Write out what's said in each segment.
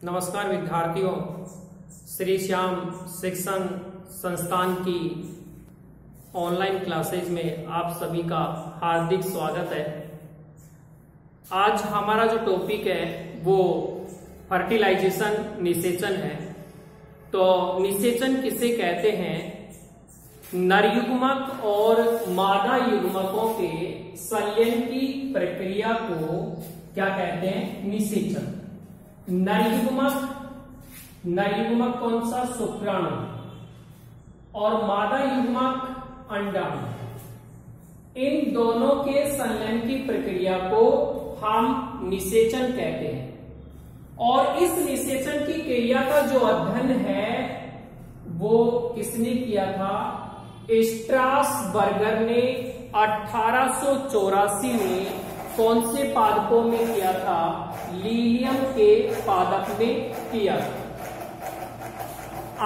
नमस्कार विद्यार्थियों, श्री श्याम शिक्षण संस्थान की ऑनलाइन क्लासेज में आप सभी का हार्दिक स्वागत है। आज हमारा जो टॉपिक है वो फर्टिलाइजेशन निषेचन है। तो निषेचन किसे कहते हैं? नरयुग्मक और मादा युग्मकों के संलयन की प्रक्रिया को क्या कहते हैं? निषेचन। नरयुग्मक कौन सा? शुक्राणु। और मादा युग्मक अंडाणु। इन दोनों के संलयन की प्रक्रिया को हम निषेचन कहते हैं। और इस निषेचन की क्रिया का जो अध्ययन है वो किसने किया था? स्ट्रासबर्गर ने 1884 में कौन से पादपों में किया था? लीलियम के पादप में किया था।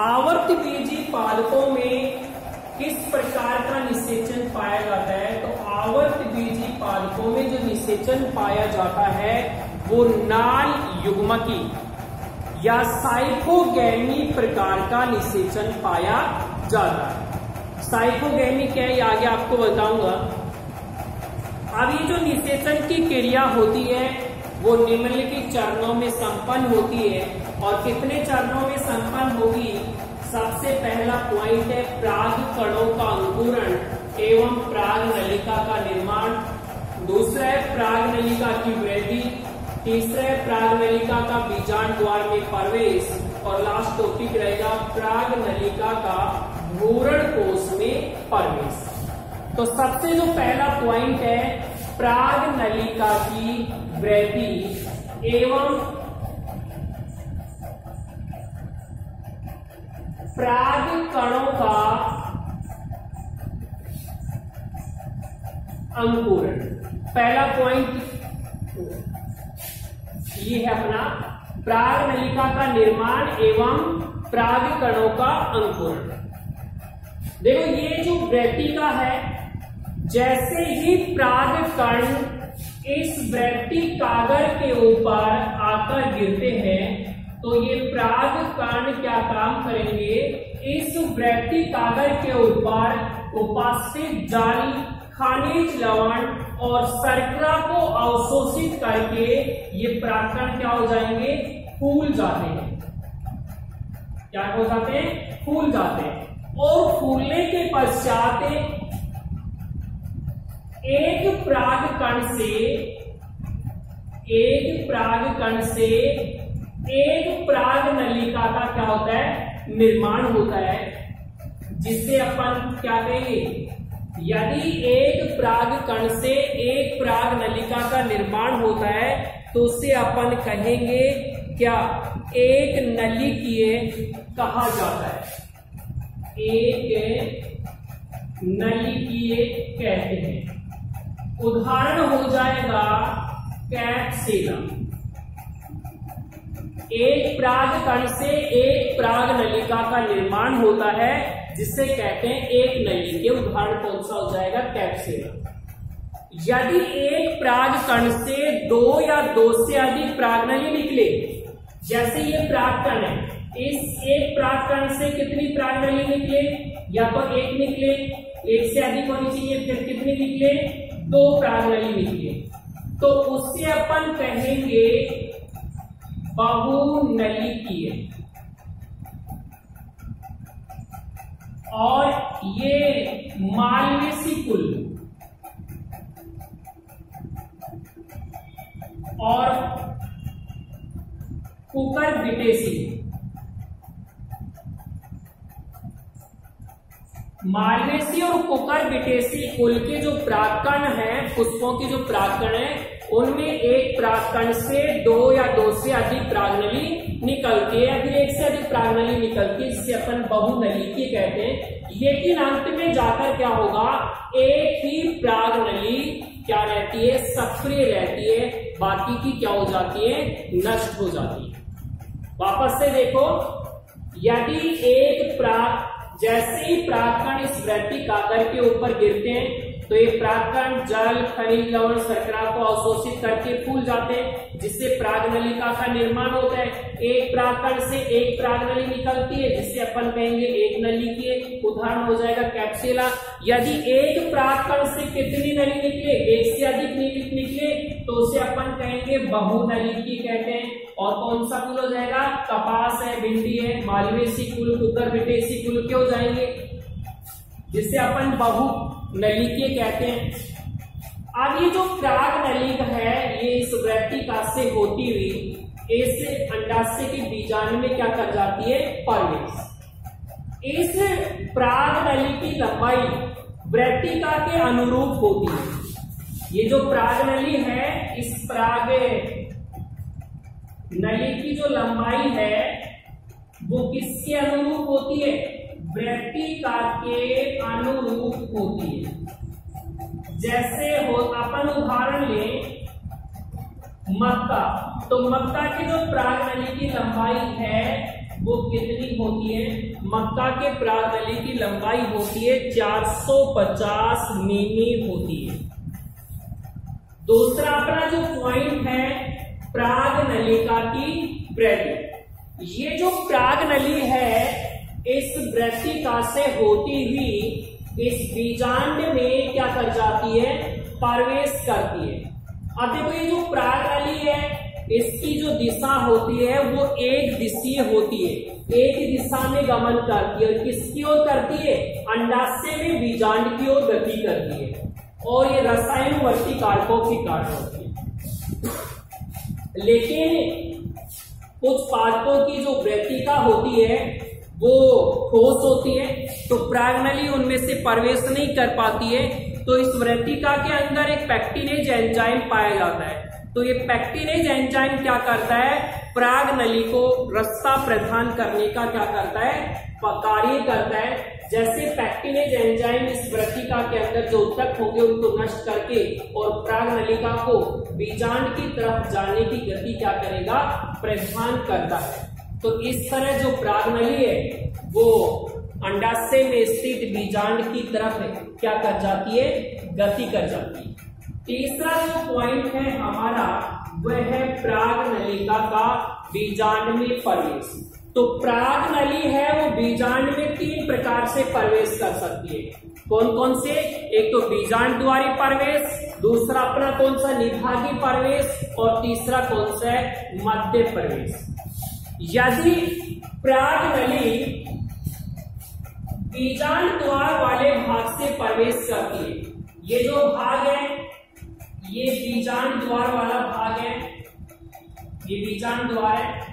आवर्त बीजी पादपों में किस प्रकार का निषेचन पाया जाता है? तो आवर्त बीजी पादपों में जो निषेचन पाया जाता है वो नाल युग्मकी या साइकोगैमी प्रकार का निषेचन पाया जाता है। साइकोगैमी क्या है, ये आगे आपको बताऊंगा। अब ये जो निषेचन की क्रिया होती है वो निम्नलिखित चरणों में संपन्न होती है। और कितने चरणों में संपन्न होगी? सबसे पहला पॉइंट है प्राग कणों का अंकुरण एवं प्राग नलिका का निर्माण। दूसरा है प्राग नलिका की वृद्धि। तीसरा है प्राग नलिका का बीजांड द्वार में प्रवेश। और लास्ट टॉपिक रहेगा प्राग नलिका का भ्रूण कोश में प्रवेश। तो सबसे जो पहला पॉइंट है प्राग नलिका की वृद्धि एवं प्राग कणों का अंकुरण। पहला पॉइंट ये है अपना प्राग नलिका का निर्माण एवं प्राग कणों का अंकुरण। देखो ये जो वृद्धि का है, जैसे ही प्राग कण इस वृद्धि कागर के ऊपर आकर गिरते हैं तो ये प्राग कण क्या काम करेंगे? इस वृद्धि कागर के ऊपर उपस्थित जारी खनिज लवण और शर्करा को अवशोषित करके ये प्राकण क्या हो जाएंगे? फूल जाते हैं। क्या हो जाते हैं? फूल जाते हैं। और फूलने के पश्चात एक प्राग कण से एक प्राग नलिका का क्या होता है? निर्माण होता है, जिससे अपन क्या कहेंगे? यदि एक प्राग कण से एक प्राग नलिका का निर्माण होता है तो उससे अपन कहेंगे क्या? एक नलिकीय कहा जाता है। एक नलिकीय कहते हैं। उदाहरण हो जाएगा कैप्सेला। एक प्राग कण से एक प्राग नलिका का निर्माण होता है जिसे कहते हैं एक नलिकीय। उदाहरण कौन सा हो जाएगा? कैप्सेला। यदि एक प्राग कण से दो या दो से अधिक प्रागनली निकले, जैसे ये प्राग कण है, इस एक प्राग कण से कितनी प्रागनली निकले? या तो एक निकले, एक से अधिक होनी चाहिए, फिर कितनी निकले? दो प्रागनली निकले, तो उससे अपन कहेंगे बहुनलिकीय। और ये मालवेसी कुल और कुकुरबिटेसी, मालवेसी और कुकुरबिटेसी कुल के जो प्राकण हैं, पुष्पों के जो प्राकण हैं, उनमें एक प्राकण से दो या दो से अधिक प्रागनली निकलती है या फिर एक से अधिक प्रागनली निकलती है, जिसे अपन बहुनलिकीय कहते हैं। लेकिन अंत में जाकर क्या होगा? एक ही प्रागनली क्या रहती है? सक्रिय रहती है, बाकी की क्या हो जाती है? नष्ट हो जाती है। वापस से देखो, यदि एक जैसे ही प्राकण इस वृद्धि कागर के ऊपर गिरते हैं तो ये परागकण जल, खनिज, लवण, शर्करा को अवशोषित करके फूल जाते हैं, जिससे परागनलिका का निर्माण होता है। एक परागकण से एक परागनली निकलती है, जिससे अपन कहेंगे एक नली की उदाहरण हो जाएगा कैप्सुला। यदि एक परागकण से कितनी नली निकले, एक से अधिक निकले, तो उसे अपन कहेंगे बहुनलिकी कहते हैं। और कौन सा कुल हो जाएगा? कपास है, भिंडी है, मालवेसी कुल, कुकुरबिटेसी कुल के हो जाएंगे, जिसे अपन बहुनलिकीय कहते हैं। अब ये जो परागनलिका है, ये इस वृत्तिका से होती हुई इस अंडाशय के बीजांड में क्या कर जाती है? प्रवेश। इस परागनली की लंबाई वृत्तिका के अनुरूप होती है। ये जो परागनली है, इस पराग नली की जो लंबाई है वो किसके अनुरूप होती है? वृत्तिका के अनुरूप होती है। जैसे हो अपन उदाहरण लें मक्का, तो मक्का की जो परागनली की लंबाई है वो कितनी होती है? मक्का के परागनली की लंबाई होती है 450 मिमी होती है। दूसरा अपना जो पॉइंट है परागनलिका की वृद्धि। ये जो परागनली है इस वृत्तिका से होती हुई इस बीजांड में क्या कर जाती है? प्रवेश करती है। अब देखो ये जो परागनली है इसकी जो दिशा होती है वो एक दिशीय होती है, एक दिशा में गमन करती है। किसकी ओर करती है? अंडाशय में बीजांड की ओर गति करती है। और ये रसायनवर्ती कारकों के कारण होती है। लेकिन कुछ पादपों की जो वृत्तिका होती है वो ठोस होती है, तो परागनली उनमें से प्रवेश नहीं कर पाती है। तो इस वृत्तिका के अंदर एक पैक्टिनेज एंजाइम पाया जाता है। तो ये पैक्टिनेज एंजाइम क्या करता है? परागनली को रास्ता प्रदान करने का क्या करता है? कार्य करता है। जैसे पैक्टिनेज एंजाइम इस वृत्तिका के अंदर जो उत्तक होंगे उनको नष्ट करके और परागनलिका को बीजांड की तरफ जाने की गति क्या करेगा? प्रदान करता है। तो इस तरह जो परागनली है वो अंडाशय में स्थित बीजांड की तरफ क्या कर जाती है? गति कर जाती है। तीसरा जो पॉइंट है हमारा वह है परागनलिका का बीजांड में प्रवेश। तो परागनली है वो बीजांड में 3 प्रकार से प्रवेश कर सकती है। कौन कौन से? एक तो बीजांड द्वारी प्रवेश, दूसरा अपना कौन सा? निभागी प्रवेश, और तीसरा कौन सा है? मध्य प्रवेश। यदि परागनली बीजांड द्वार वाले भाग से प्रवेश करती है, ये जो भाग है ये बीजांड द्वार वाला भाग है, ये बीजांड द्वार है।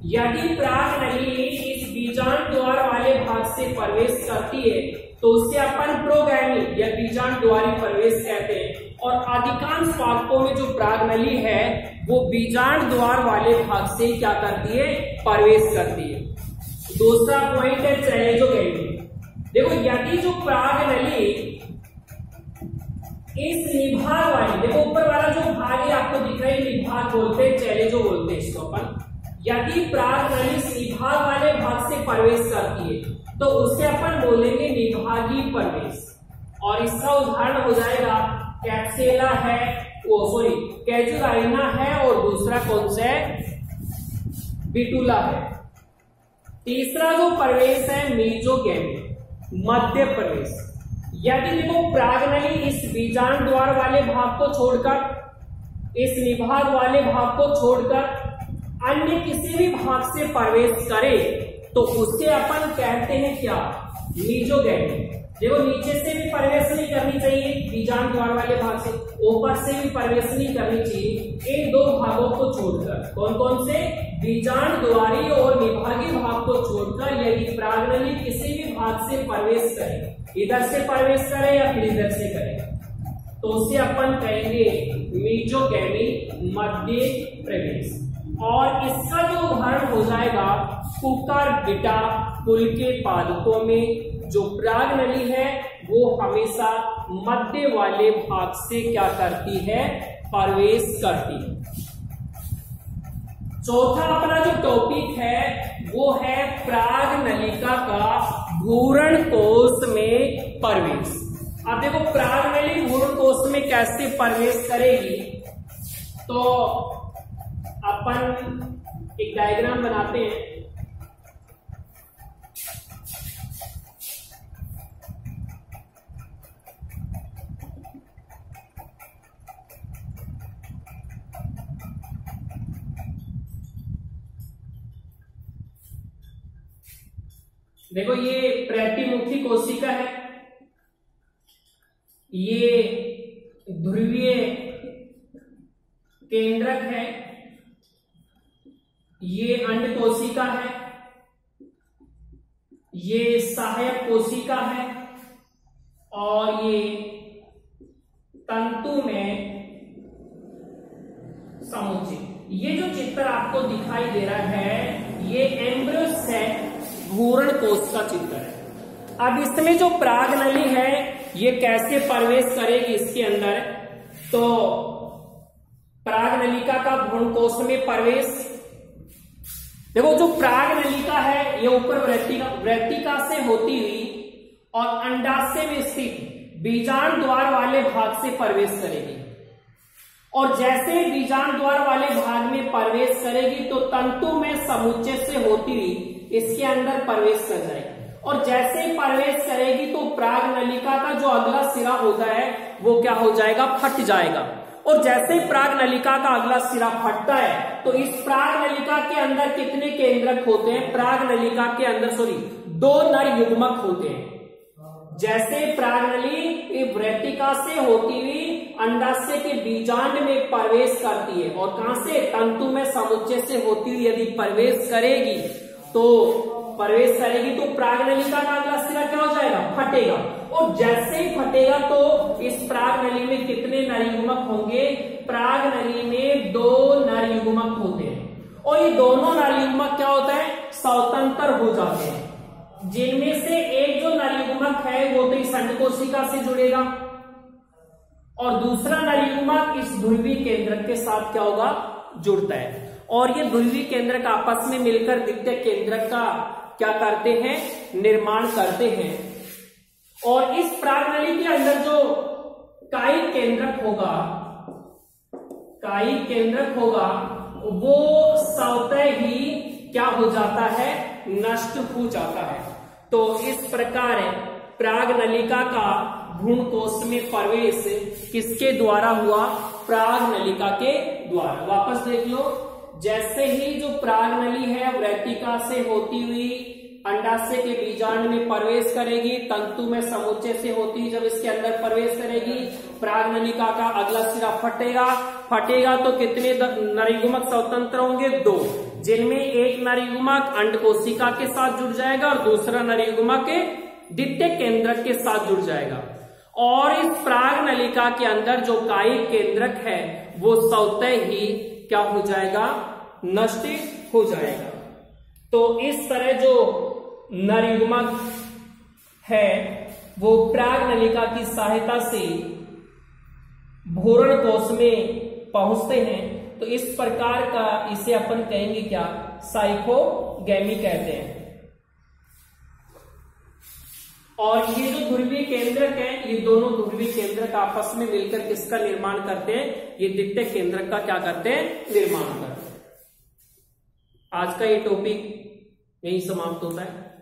यदि परागनली इस बीजांड द्वार वाले भाग से प्रवेश करती है तो उसे अपन प्रोगैमी या बीजांड द्वारी प्रवेश कहते हैं। और अधिकांश पादपों में जो परागनली है वो बीजांड द्वार वाले भाग से क्या करती है? प्रवेश करती है। दूसरा पॉइंट है चैलेंजोगैमी। देखो यदि जो परागनली इस निभाग वाली, देखो ऊपर वाला जो भाग है आपको दिख रहा है, निभाग बोलते हैं, चैलेंजो बोलते हैं इसको अपन। यदि परागनली इस निभाग वाले भाग से प्रवेश करती है तो उसे अपन बोलेंगे निभागी प्रवेश। और इसका उदाहरण हो जाएगा कैप्सुला है, कैजुलाइना है, और दूसरा कौन सा है? बिटुला है। तीसरा जो प्रवेश है मीजोगैमी, मध्य प्रवेश। यदि देखो परागनली इस बीजांड द्वार वाले भाग को छोड़कर, इस निभाग वाले भाग को छोड़कर अन्य किसी भी भाग से प्रवेश करे तो उसे अपन कहते हैं क्या? मीजोगैमी। देखो नीचे से भी प्रवेश नहीं करनी चाहिए बीजांड द्वार वाले भाग से, ऊपर से भी प्रवेश नहीं करनी चाहिए। इन 2 भागों को छोड़कर, कौन कौन से? बीजांड द्वारी और निभागी भाग को छोड़कर यदि परागनली किसी भी भाग से प्रवेश करे, इधर से प्रवेश करे या फिर इधर से करे, तो उसे अपन कहेंगे मीजोगैमी, मध्य प्रवेश। और इसका जो उदाहरण हो जाएगा कुकुरबिटा कुल के पादपों में जो परागनली है वो हमेशा मध्य वाले भाग से क्या करती है? प्रवेश करती है। चौथा अपना जो टॉपिक है वो है परागनलिका का भ्रूण कोश में प्रवेश। अब देखो प्रागनली भ्रूण कोश में कैसे प्रवेश करेगी, तो अपन एक डायग्राम बनाते हैं। देखो ये प्रतिमुखी कोशिका है, ये ध्रुवीय केंद्रक है, ये अंड कोशिका है, ये सहायक कोशिका है और ये तंतु में समुच्चय। ये जो चित्र आपको दिखाई दे रहा है ये एम्ब्रियो सेक भ्रूण कोश का चित्र है। अब इसमें जो प्रागनली है ये कैसे प्रवेश करेगी इसके अंदर, तो प्रागनलिका का भ्रूण कोश में प्रवेश, देखो जो प्रागनलिका है ये ऊपर वृत्तिका से होती हुई और अंडाशय में स्थित बीजांड द्वार वाले भाग से प्रवेश करेगी, और जैसे बीजांड द्वार वाले भाग में प्रवेश करेगी तो तंतु में समुच्चय से होती हुई इसके अंदर प्रवेश कर जाएगी, और जैसे ही प्रवेश करेगी तो प्रागनलिका का जो अगला सिरा होता है वो क्या हो जाएगा, फट जाएगा। और जैसे ही प्रागनलिका का अगला सिरा फटता है तो इस प्रागनलिका के अंदर कितने केंद्रक होते हैं, प्रागनलिका के अंदर 2 नर युग्मक होते हैं। जैसे प्रागनली वृत्तिका से होती हुई अंडाशय के बीजांड में प्रवेश करती है और कहां से, तंतु में समुच्चय से होती हुई यदि प्रवेश करेगी तो प्रागनलिका का अगला सिरा क्या हो जाएगा, फटेगा। और जैसे ही फटेगा तो इस प्रागनली में कितने नरयुग्मक होंगे, प्रागनली में 2 नरयुग्मक होते हैं, और ये दोनों नरयुग्मक क्या होता है, स्वतंत्र हो जाते हैं। जिनमें से एक जो नरयुग्मक है वो तो इस अंड कोशिका से जुड़ेगा और दूसरा नरयुग्मक इस ध्रुवीय केंद्रक के साथ क्या होगा, जुड़ता है, और ये ध्रुवीय केंद्रक आपस में मिलकर द्वितीय केंद्रक का क्या करते हैं, निर्माण करते हैं। और इस प्रागनली के अंदर जो कायिक केंद्रक होगा वो स्वतः ही क्या हो जाता है, नष्ट हो जाता है। तो इस प्रकार प्रागनलिका का भ्रूण कोश में प्रवेश किसके द्वारा हुआ, प्रागनलिका के द्वारा। वापस देख लो, जैसे ही जो प्रागनली है वृत्तिका से होती हुई अंडाशय के बीजांड में प्रवेश करेगी, तंतु में समुच्चय से होती जब इसके अंदर प्रवेश करेगी, प्रागनलिका का अगला सिरा फटेगा तो कितने नरयुग्मक स्वतंत्र होंगे, 2, जिनमें एक नरयुग्मक अंड कोशिका के साथ जुड़ जाएगा और दूसरा नरयुग्मक द्वितीय केंद्रक के साथ जुड़ जाएगा। और इस प्रागनलिका के अंदर जो कायिक केंद्रक है वो स्वतः ही क्या हो जाएगा, नष्ट हो जाएगा। तो इस तरह जो नरयुग्मक है वो प्रागनलिका की सहायता से भ्रूण कोश में पहुंचते हैं। तो इस प्रकार का इसे अपन कहेंगे क्या, साइकोगैमी कहते हैं। और ये जो ध्रुवीय केंद्रक है, ये दोनों ध्रुवीय केंद्रक आपस में मिलकर किसका निर्माण करते हैं, ये द्वितीय केंद्रक का क्या करते हैं, निर्माण करते हैं। आज का ये टॉपिक यही समाप्त होता है।